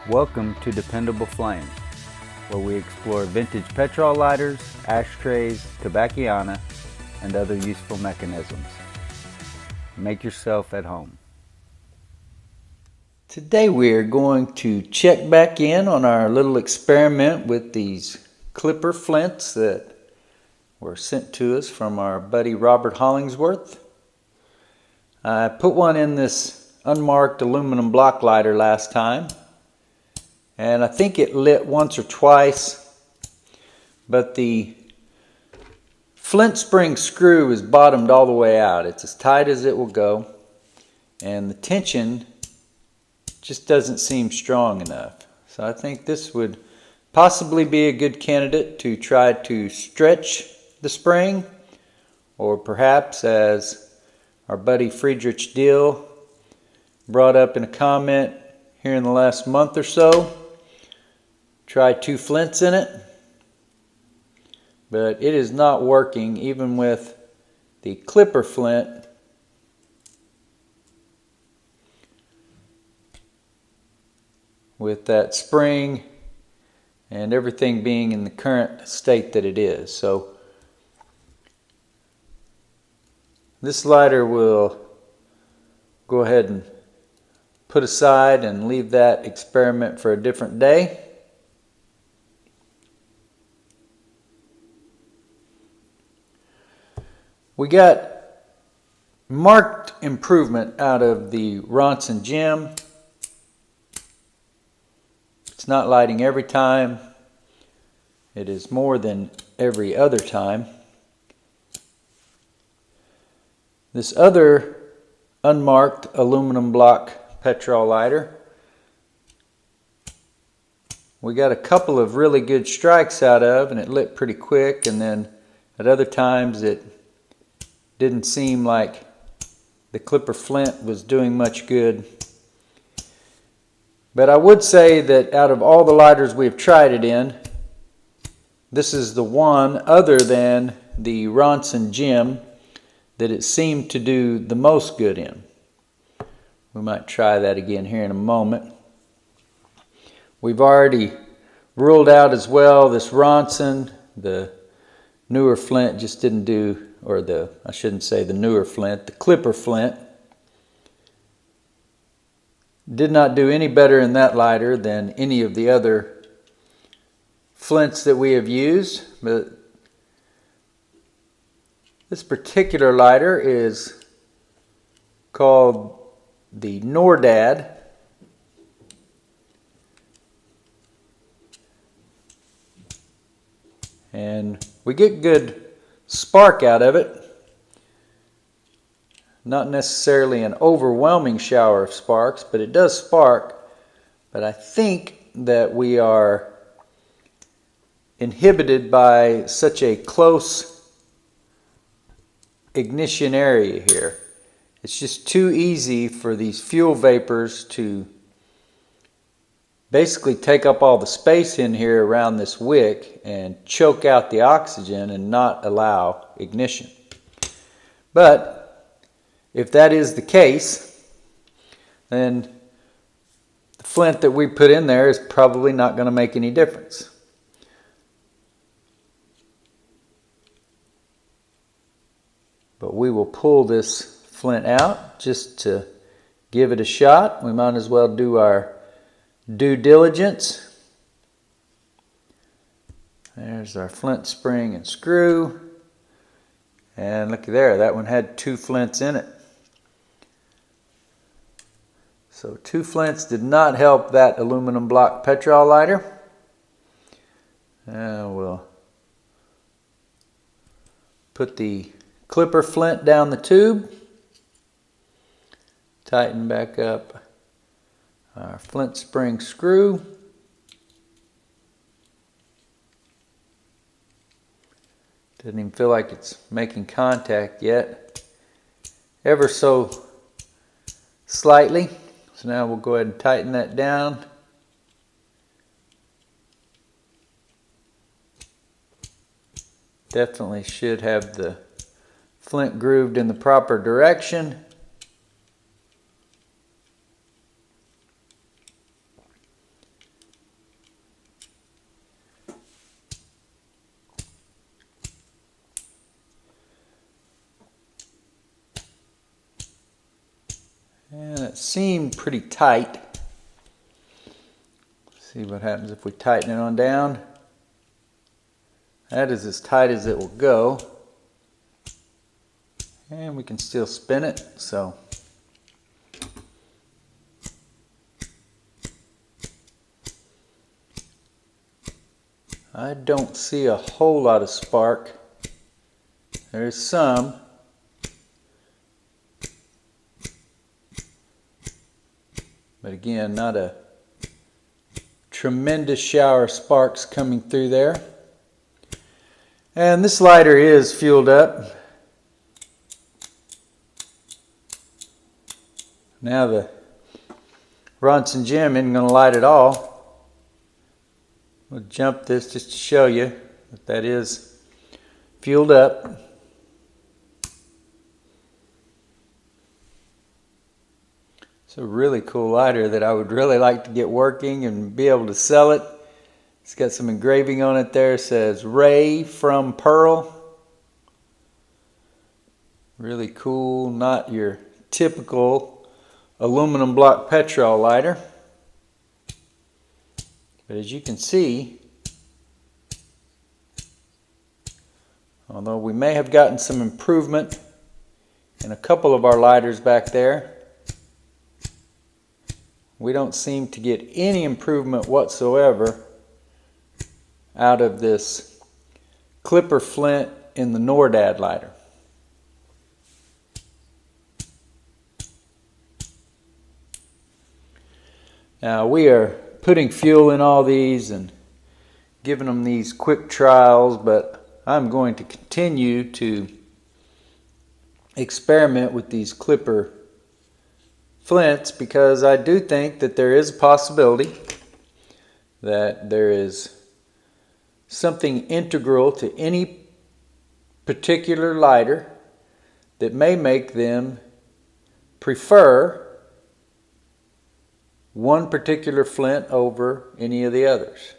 Welcome to Dependable Flame, where we explore vintage petrol lighters, ashtrays, tobacconiana, and other useful mechanisms. Make yourself at home. Today we are going to check back in on our little experiment with these clipper flints that were sent to us from our buddy Robert Hollingsworth. I put one in this unmarked aluminum block lighter last time, and I think it lit once or twice, but the flint spring screw is bottomed all the way out. It's as tight as it will go, and the tension just doesn't seem strong enough. So I think this would possibly be a good candidate to try to stretch the spring, or perhaps, as our buddy Friedrich Dill brought up in a comment here in the last month or so, try 2 flints in it. But it is not working even with the clipper flint. With that spring and everything being in the current state that it is. So this lighter will go ahead and put aside and leave that experiment for a different day. We got marked improvement out of the Ronson gem. It's not lighting every time. It is more than every other time. This other unmarked aluminum block petrol lighter, we got a couple of really good strikes out of, and it lit pretty quick, and then at other times it didn't seem like the clipper flint was doing much good. But I would say that out of all the lighters we've tried it in, this is the one, other than the Ronson gem, that it seemed to do the most good in. We might try that again here in a moment. We've already ruled out as well this Ronson. The newer flint just didn't do, or I shouldn't say the newer flint, the clipper flint did not do any better in that lighter than any of the other flints that we have used. But this particular lighter is called the Nordad. And we get good spark out of it. Not necessarily an overwhelming shower of sparks, but it does spark. But I think that we are inhibited by such a close ignition area here. It's just too easy for these fuel vapors to basically take up all the space in here around this wick and choke out the oxygen and not allow ignition. But if that is the case, then the flint that we put in there is probably not going to make any difference. But we will pull this flint out just to give it a shot. We might as well do our due diligence. There's our flint spring and screw. And look there, that one had 2 flints in it. So 2 flints did not help that aluminum block petrol lighter. And we'll put the clipper flint down the tube. Tighten back up our flint spring screw. Doesn't even feel like it's making contact yet. Ever so slightly. So now we'll go ahead and tighten that down. Definitely should have the flint grooved in the proper direction. That seemed pretty tight. See what happens if we tighten it on down. That is as tight as it will go. And we can still spin it, so. I don't see a whole lot of spark. There's some. But again, not a tremendous shower of sparks coming through there. And this lighter is fueled up. Now the Ronson Gem isn't going to light at all. We'll jump this just to show you that is fueled up. It's a really cool lighter that I would really like to get working and be able to sell it. It's got some engraving on it there. It says Ray from Pearl. Really cool, not your typical aluminum block Petrol lighter. But as you can see, although we may have gotten some improvement in a couple of our lighters back there, we don't seem to get any improvement whatsoever out of this clipper flint in the Nordad lighter. Now we are putting fuel in all these and giving them these quick trials, but I'm going to continue to experiment with these clipper flints because I do think that there is a possibility that there is something integral to any particular lighter that may make them prefer one particular flint over any of the others.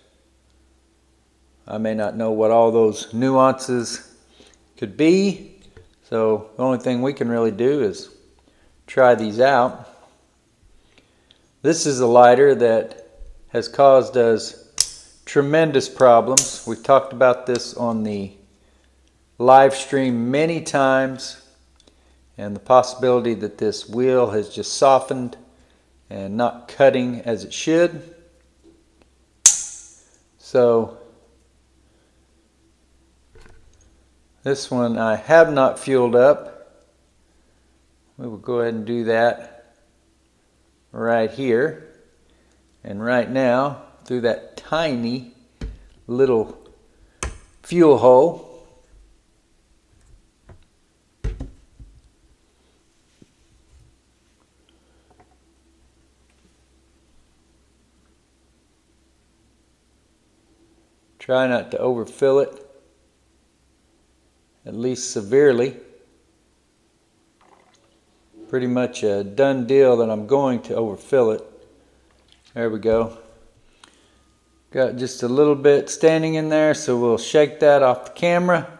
I may not know what all those nuances could be, so the only thing we can really do is try these out. This is a lighter that has caused us tremendous problems. We've talked about this on the live stream many times, and the possibility that this wheel has just softened and not cutting as it should. So this one I have not fueled up. We will go ahead and do that right here, and right now through that tiny little fuel hole. Try not to overfill it, at least severely. Pretty much a done deal that I'm going to overfill it. There we go. Got just a little bit standing in there, so we'll shake that off the camera.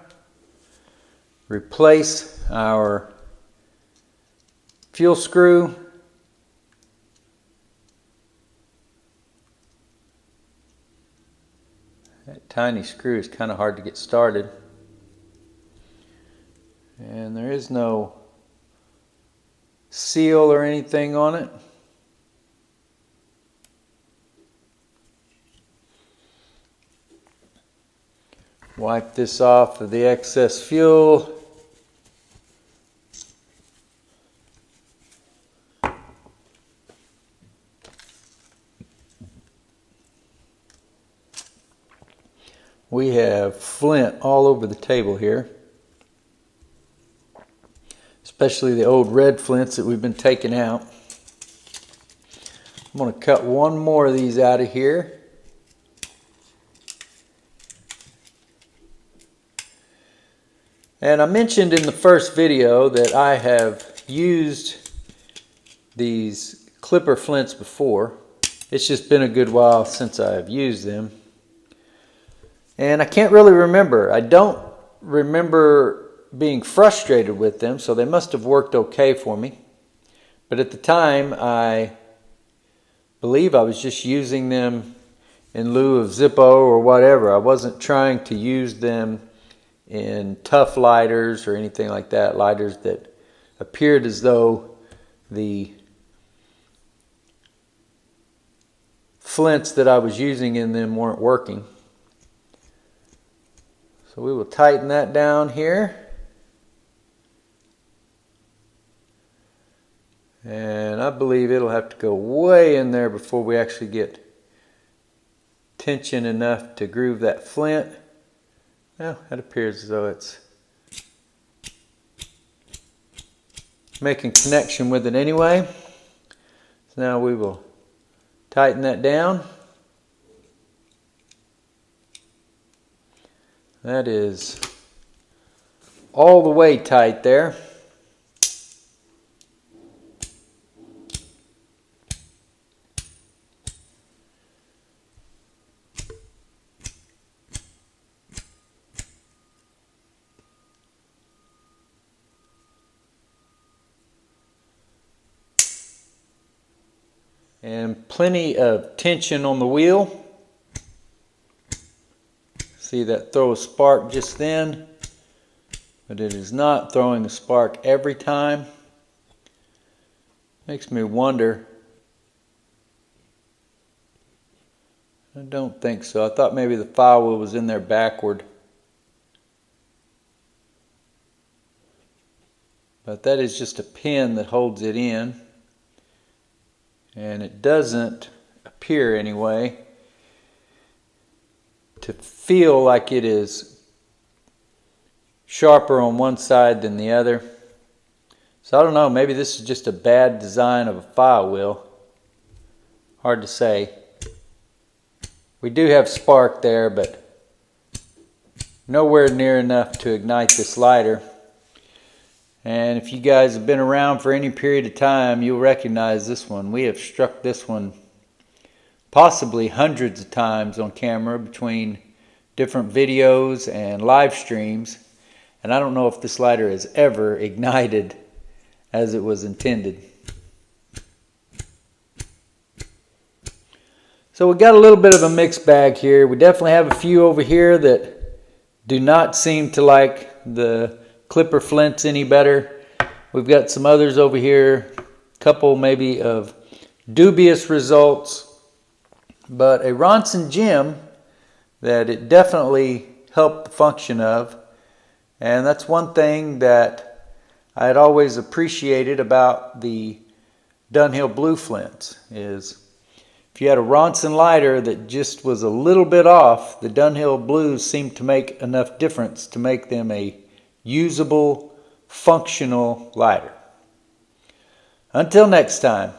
Replace our fuel screw. That tiny screw is kind of hard to get started. And there is no seal or anything on it. Wipe this off of the excess fuel. We have flint all over the table here, especially the old red flints that we've been taking out. I'm going to cut one more of these out of here. And I mentioned in the first video that I have used these clipper flints before. It's just been a good while since I've used them. And I can't really remember. I don't remember being frustrated with them, so they must have worked okay for me. But But at the time, I believe I was just using them in lieu of Zippo or whatever. I wasn't trying to use them in tough lighters or anything like that, lighters that appeared as though the flints that I was using in them weren't working. So we will tighten that down here. And I believe it'll have to go way in there before we actually get tension enough to groove that flint. Well, it appears as though it's making connection with it anyway. So now we will tighten that down. That is all the way tight there. And plenty of tension on the wheel. See that throw a spark just then, but it is not throwing a spark every time. Makes me wonder. I don't think so. I thought maybe the file wheel was in there backward. But that is just a pin that holds it in. And it doesn't appear anyway to feel like it is sharper on one side than the other. So I don't know, maybe this is just a bad design of a file wheel. Hard to say. We do have spark there, but nowhere near enough to ignite this lighter. And if you guys have been around for any period of time, you'll recognize this one. We have struck this one possibly hundreds of times on camera between different videos and live streams. And I don't know if this lighter has ever ignited as it was intended. So we got a little bit of a mixed bag here. We definitely have a few over here that do not seem to like the clipper flints any better. We've got some others over here, a couple maybe of dubious results, but a Ronson gem that it definitely helped the function of. And that's one thing that I had always appreciated about the Dunhill Blue flints, is if you had a Ronson lighter that just was a little bit off, the Dunhill Blues seemed to make enough difference to make them a usable, functional lighter. Until next time.